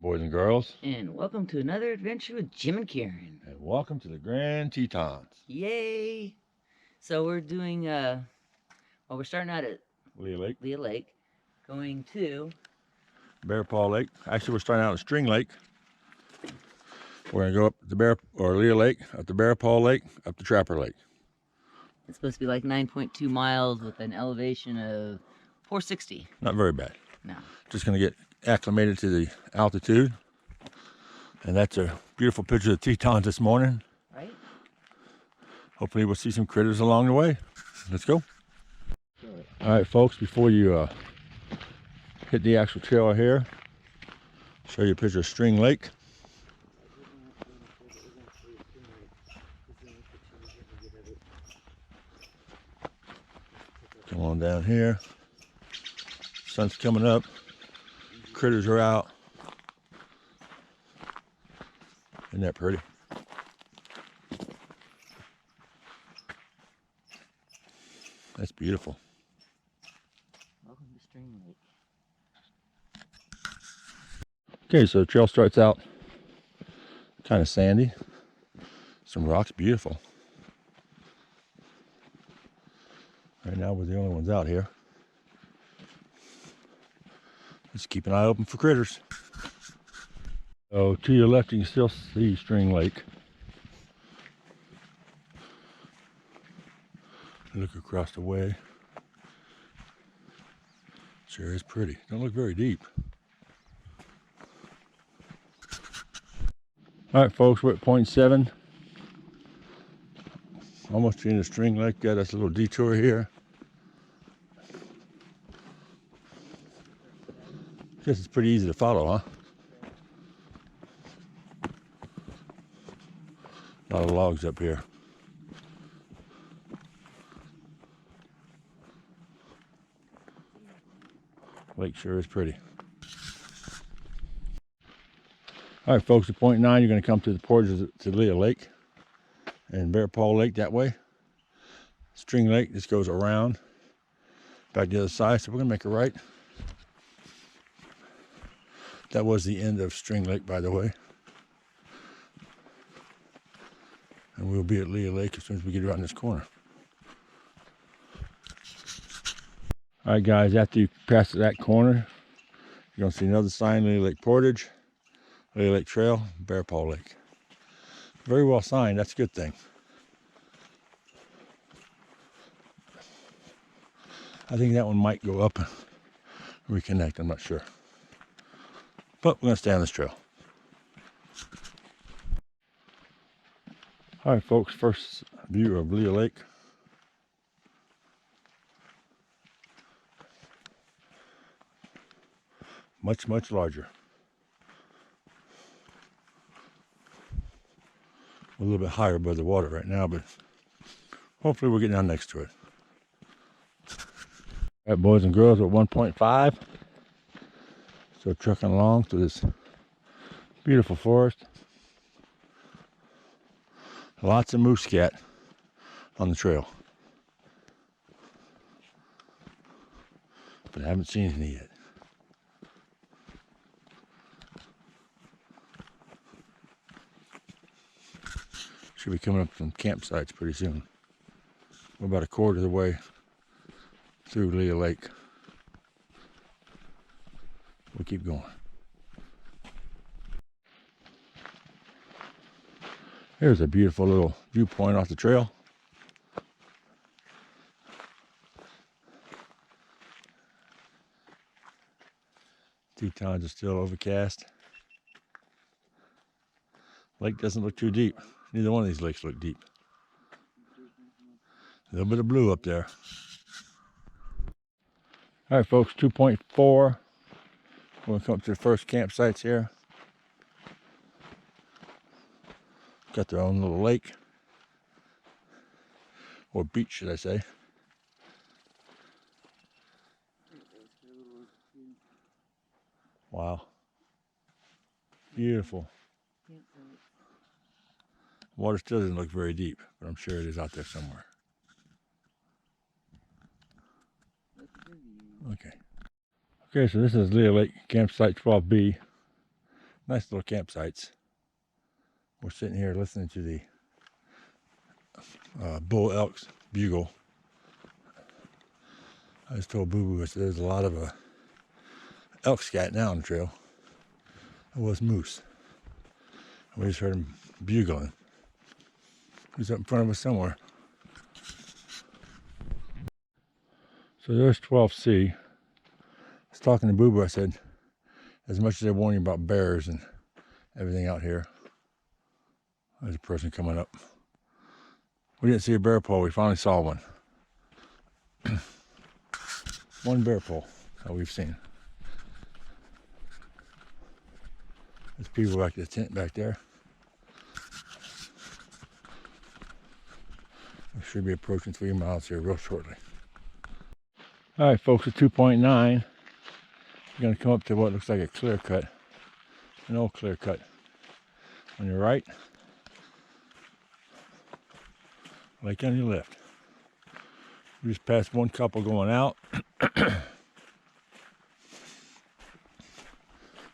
boys and girls. And welcome to another adventure with Jim and Karen. And welcome to the Grand Tetons. Yay! So we're doing, we're starting out at Leigh Lake, going to Bearpaw Lake. Actually, we're starting out at String Lake. We're going to go up the Leigh Lake, up the Bearpaw Lake, up the Trapper Lake. It's supposed to be like 9.2 miles with an elevation of 460. Not very bad. No. Just going to get acclimated to the altitude. And that's a beautiful picture of the Tetons this morning. Right? Hopefully we'll see some critters along the way. Let's go. All right, folks, before you hit the actual trail here, show you a picture of String Lake. Come on down here. Sun's coming up. Critters are out. Isn't that pretty? That's beautiful. Welcome to String Lake. Okay, so the trail starts out kind of sandy. Some rocks, beautiful. Right now we're the only ones out here. Just keep an eye open for critters. So to your left you can still see String Lake. Look across the way. Sure is pretty. Don't look very deep. All right, folks, we're at point 7. Almost to the end of String Lake. Got us a little detour here. Guess it's pretty easy to follow, huh? A lot of logs up here. Lake sure is pretty. All right, folks, at point 9, you're going to come to the portage to Leigh Lake and Bearpaw Lake that way. String Lake just goes around back to the other side, so we're going to make a right. That was the end of String Lake, by the way. And we'll be at Leigh Lake as soon as we get around this corner. All right, guys, after you pass that corner, you're going to see another sign, Leigh Lake Portage, Leigh Lake Trail, Bearpaw Lake. Very well signed, that's a good thing. I think that one might go up and reconnect, I'm not sure. But we're going to stay on this trail. All right, folks, first view of Leigh Lake. Much, much larger. A little bit higher above the water right now, but hopefully we'll get down next to it. All right, boys and girls, we're at 1.5. So trucking along through this beautiful forest. Lots of moose scat on the trail. But I haven't seen any yet. Should be coming up some campsites pretty soon. We're about a quarter of the way through Leigh Lake. We'll keep going. Here's a beautiful little viewpoint off the trail. Tetons are still overcast. Lake doesn't look too deep. Neither one of these lakes look deep. A little bit of blue up there. All right, folks, 2.4. We're going to come up to the first campsites here. Got their own little lake. Or beach, should I say. Wow. Beautiful. Water still doesn't look very deep, but I'm sure it is out there somewhere. Okay. Okay, so this is Leigh Lake Campsite 12B. Nice little campsites. We're sitting here listening to the bull elk's bugle. I just told Boo Boo, I said there's a lot of elk scatting out on the trail. It was moose. And we just heard him bugling. He's up in front of us somewhere. So there's 12C. I was talking to Boo Boo, I said, as much as I warn you about bears and everything out here, there's a person coming up. We didn't see a bear paw, we finally saw one. One bear paw, that's all we've seen. There's people back at the tent back there. We should be approaching 3 miles here real shortly. Alright folks, at 2.9, we're going to come up to what looks like a clear cut. An old clear cut. On your right, lake on your left. We just passed one couple going out.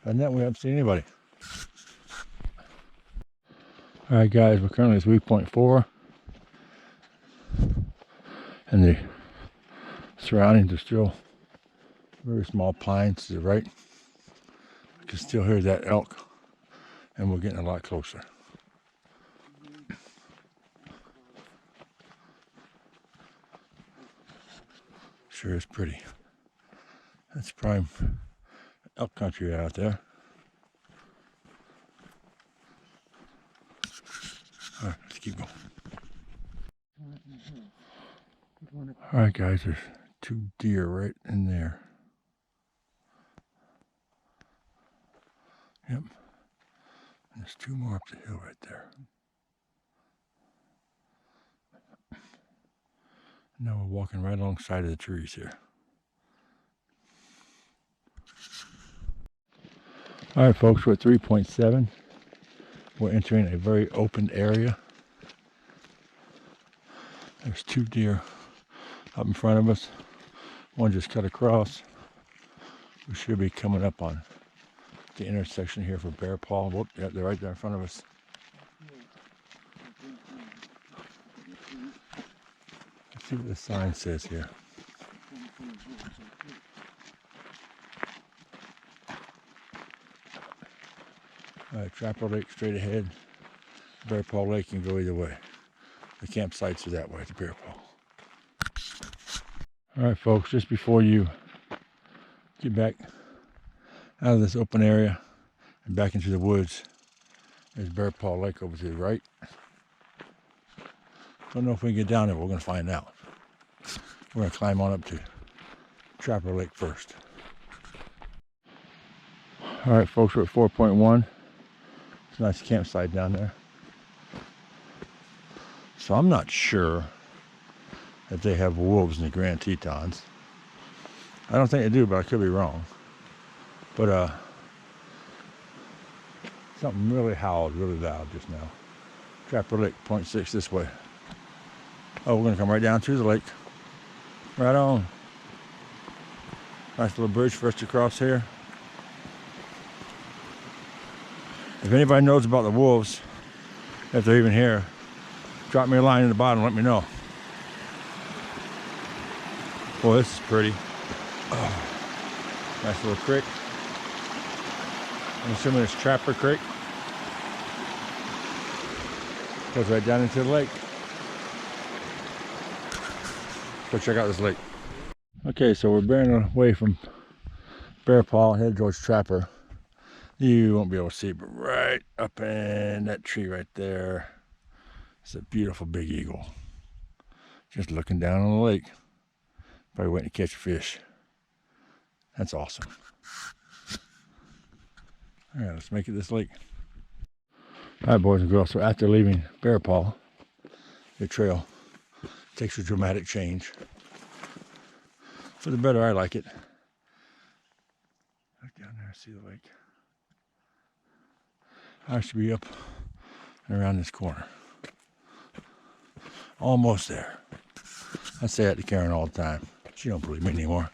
And then we haven't seen anybody. Alright guys, we're currently at 3.4. And the surroundings are still very small pines to the right. You can still hear that elk. And we're getting a lot closer. Sure is pretty. That's prime elk country out there. All right, let's keep going. All right, guys, there's 2 deer right in there. Yep. And there's 2 more up the hill right there. Now we're walking right alongside of the trees here. All right, folks, we're at 3.7. We're entering a very open area. There's 2 deer up in front of us. One just cut across. We should be coming up on the intersection here for Bearpaw. Whoop, yeah, they're right there in front of us. Let's see what the sign says here. All right, Trapper Lake straight ahead. Bearpaw Lake can go either way. The campsites are that way, the Bearpaw. All right, folks, just before you get back out of this open area and back into the woods, there's Bearpaw Lake over to the right. Don't know if we can get down there, but we're going to find out. We're going to climb on up to Trapper Lake first. All right, folks, we're at 4.1. It's a nice campsite down there. So I'm not sure if they have wolves in the Grand Tetons. I don't think they do, but I could be wrong. But something really howled really loud just now. Trapper Lake, 0.6 this way. Oh, we're gonna come right down to the lake. Right on. Nice little bridge for us to cross here. If anybody knows about the wolves, if they're even here, drop me a line in the bottom, let me know. Boy, this is pretty. Oh, nice little creek. I'm assuming it's Trapper Creek. Goes right down into the lake. Go check out this lake. Okay, so we're bearing away from Bearpaw, headed towards Trapper. You won't be able to see it, but right up in that tree right there, it's a beautiful big eagle. Just looking down on the lake. Probably waiting to catch a fish. That's awesome. All right, let's make it this lake. All right, boys and girls, so after leaving Bearpaw, the trail takes a dramatic change. For the better, I like it. Look down there, see the lake. I should be up and around this corner. Almost there. I say that to Karen all the time. She don't believe me anymore.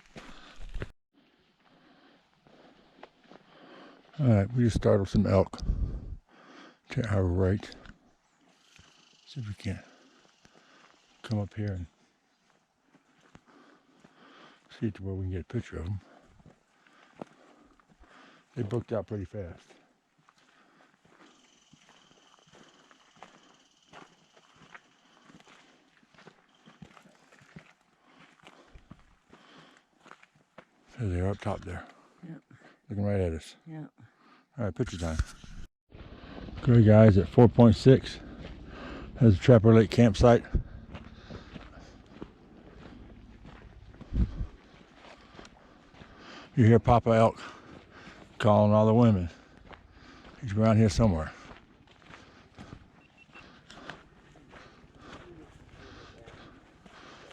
Alright, we just startled some elk to our right. See if we can come up here and see to where we can get a picture of them. They booked out pretty fast. There they are up top there. Yep. Looking right at us. Yep. Alright, picture time. Okay guys, at 4.6. There's the Trapper Lake campsite. You hear Papa Elk calling all the women. He's around here somewhere.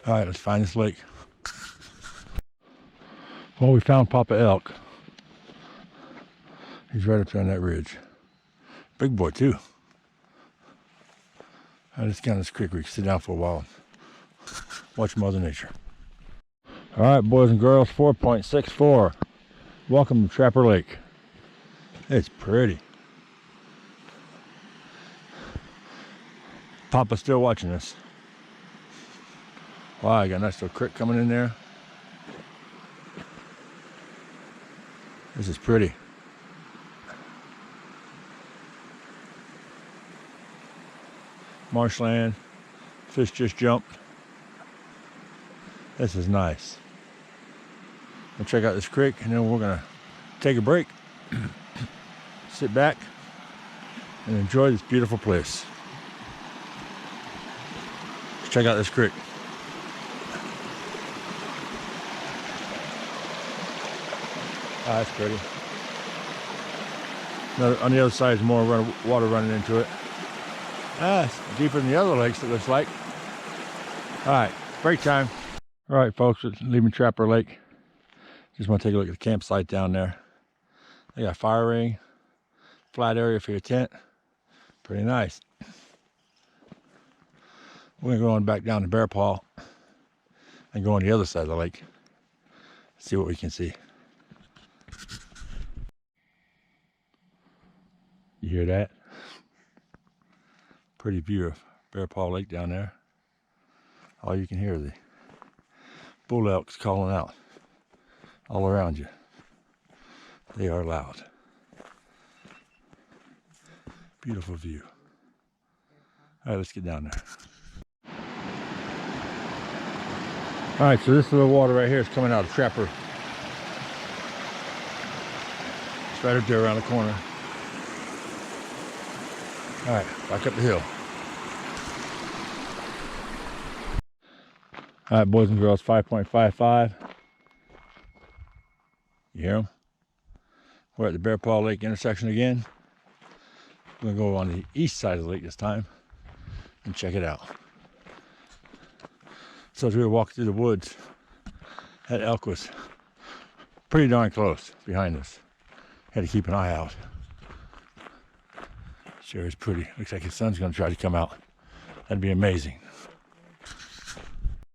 Alright, let's find this lake. Well, we found Papa Elk. He's right up there on that ridge. Big boy too. Alright, let's get on this creek. We can sit down for a while. Watch Mother Nature. Alright, boys and girls, 4.64. Welcome to Trapper Lake. It's pretty. Papa's still watching us. Wow, I got a nice little creek coming in there. This is pretty. Marshland. Fish just jumped. This is nice. We'll check out this creek and then we're gonna take a break. Sit back and enjoy this beautiful place. Let's check out this creek. Oh, that's pretty. On the other side is more water running into it. It's deeper than the other lakes, it looks like. All right, break time. All right, folks, it's leaving Trapper Lake. Just want to take a look at the campsite down there. They got a fire ring, flat area for your tent. Pretty nice. We're gonna go on back down to Bearpaw and go on the other side of the lake. See what we can see. You hear that? Pretty view of Bearpaw Lake down there. All you can hear is the bull elks calling out all around you. They are loud. Beautiful view. All right, let's get down there. All right, so this little water right here is coming out of Trapper. It's right up there around the corner. All right, back up the hill. All right, boys and girls, 5.55. You hear them? We're at the Bearpaw Lake intersection again. We're gonna go on the east side of the lake this time and check it out. So as we were walking through the woods, that elk was pretty darn close behind us. Had to keep an eye out. Sure is pretty. Looks like the sun's gonna try to come out. That'd be amazing.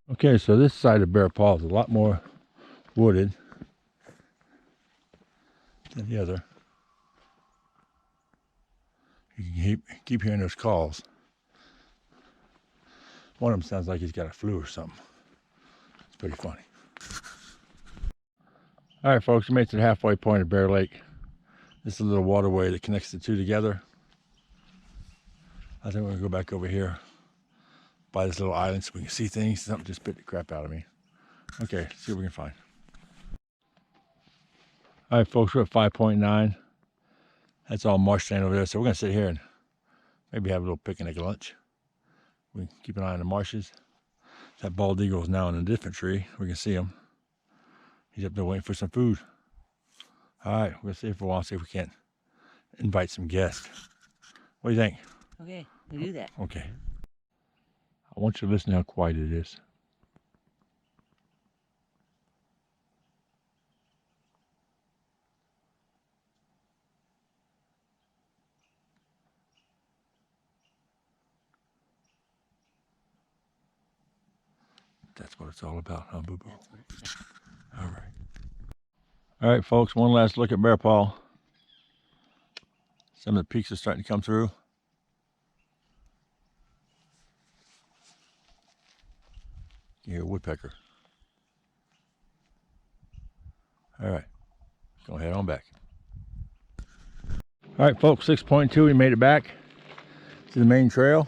Okay, so this side of Bearpaw is a lot more wooded than the other. You can keep hearing those calls. One of them sounds like he's got a flu or something. It's pretty funny. All right, folks, we made it to the halfway point of Bear Lake. This is a little waterway that connects the two together. I think we're gonna go back over here by this little island so we can see things. Something just bit the crap out of me. Okay, let's see what we can find. All right, folks, we're at 5.9. That's all marshland over there. So we're gonna sit here and maybe have a little picnic lunch. We can keep an eye on the marshes. That bald eagle is now in a different tree. We can see him. He's up there waiting for some food. All right, we'll see for a while, see if we can't invite some guests. What do you think? Okay, we do that. Okay. I want you to listen to how quiet it is. That's what it's all about, huh, Boo Boo? All right. All right, folks, one last look at Bearpaw. Some of the peaks are starting to come through. You hear a woodpecker. All right, go head on back. All right, folks, 6.2, we made it back to the main trail.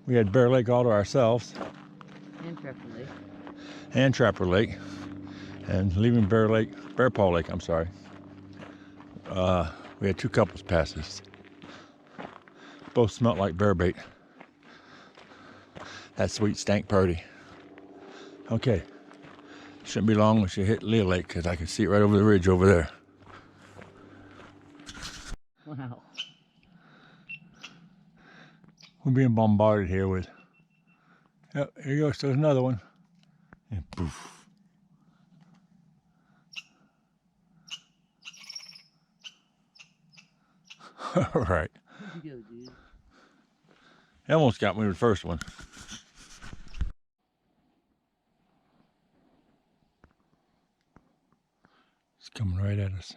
We had Bear Lake all to ourselves. And Trapper Lake. And Trapper Lake. And leaving Bearpaw Lake, I'm sorry. We had 2 couples pass us. Both smelled like bear bait. That sweet stank purdy. Okay, shouldn't be long when she hit Leigh Lake because I can see it right over the ridge over there. Wow. We're being bombarded here with, yep, here goes, there's another one. And poof. All right. Where'd you go, dude? He almost got me with the first one. It's coming right at us.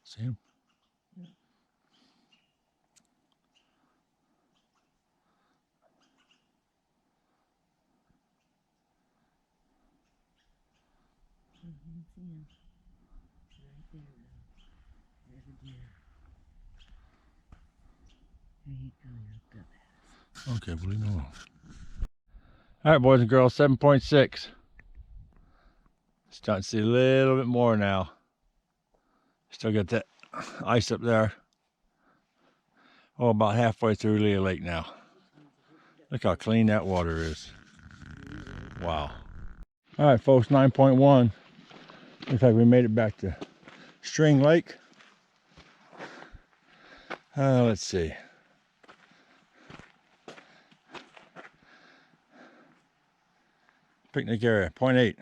See him? Yeah. I didn't see him. Right there, though. There's a deer. There you go, you looked up at us. Okay, well, leave me alone. All right, boys and girls, 7.6. Starting to see a little bit more now. Still got that ice up there. Oh, about halfway through Leigh Lake now. Look how clean that water is. Wow. All right, folks, 9.1. Looks like we made it back to String Lake. Let's see. Picnic area, 0.8.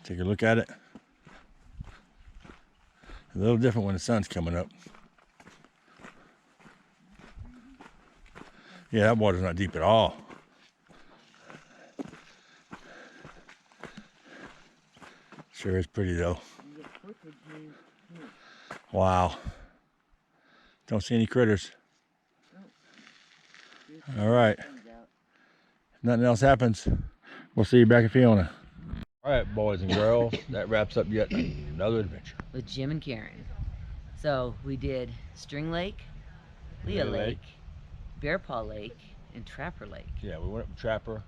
Take a look at it. A little different when the sun's coming up. Yeah, that water's not deep at all. Sure is pretty though. Wow. Don't see any critters. All right. If nothing else happens, we'll see you back at Fiona. All right, boys and girls, that wraps up yet another adventure. With Jim and Karen. So we did String Lake, Leigh Lake, Bearpaw Lake, and Trapper Lake. Yeah, we went up to Trapper,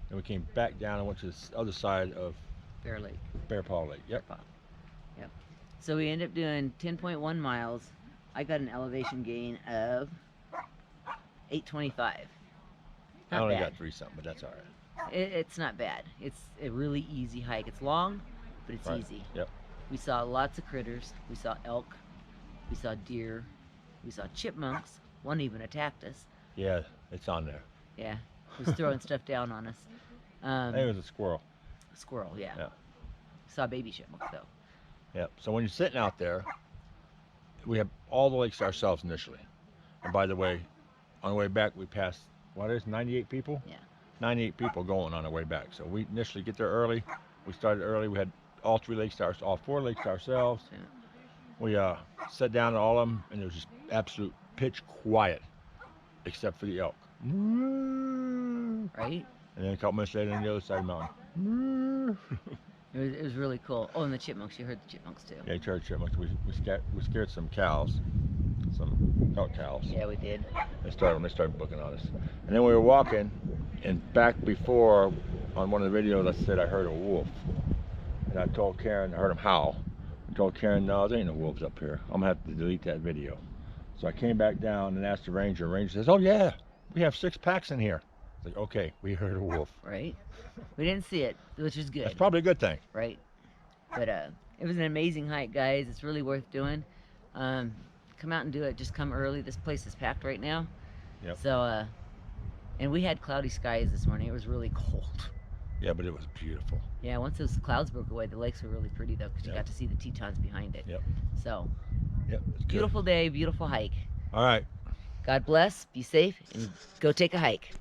then we came back down and went to the other side of Bear Lake. Bearpaw Lake. Yep. Bearpaw. Yep. So we ended up doing 10.1 miles. I got an elevation gain of 825. I Not only bad. got 3 something, but that's all right. It's not bad. It's a really easy hike. It's long, but it's Right. easy. Yep. We saw lots of critters. We saw elk. We saw deer. We saw chipmunks. One even attacked us. Yeah, it's on there. Yeah, he was throwing stuff down on us. I think it was a squirrel. Squirrel, yeah. Yeah. Saw a baby chipmunk though. Yep. So when you're sitting out there, we have all the lakes to ourselves initially. And by the way, on the way back, we passed, what is 98 people? Yeah. 98 people going on our way back. So we initially get there early. We started early. We had all 4 lakes to ourselves. Yeah. We sat down at all of them, and it was just absolute pitch quiet, except for the elk. Right? And then a couple minutes later, on the other side of the mountain. It was really cool. Oh, and the chipmunks. You heard the chipmunks too. Yeah, church chipmunks. We scared some cows, some elk cows. Yeah, we did. They started booking on us. And then we were walking, and back before, on one of the videos, I said I heard a wolf. And I told Karen, I heard him howl. I told Karen, no, there ain't no wolves up here. I'm gonna have to delete that video. So I came back down and asked the ranger. The ranger says, oh yeah, we have 6 packs in here. I was like, okay, we heard a wolf. Right? We didn't see it, which is good. That's probably a good thing. Right? But it was an amazing hike, guys. It's really worth doing. Come out and do it. Just come early. This place is packed right now. Yep. So, and we had cloudy skies this morning. It was really cold. Yeah, but it was beautiful. Yeah, once those clouds broke away, the lakes were really pretty though, because you Yep. got to see the Tetons behind it. Yep. So, Yep. It's good. beautiful day, beautiful hike. All right. God bless, be safe, and go take a hike.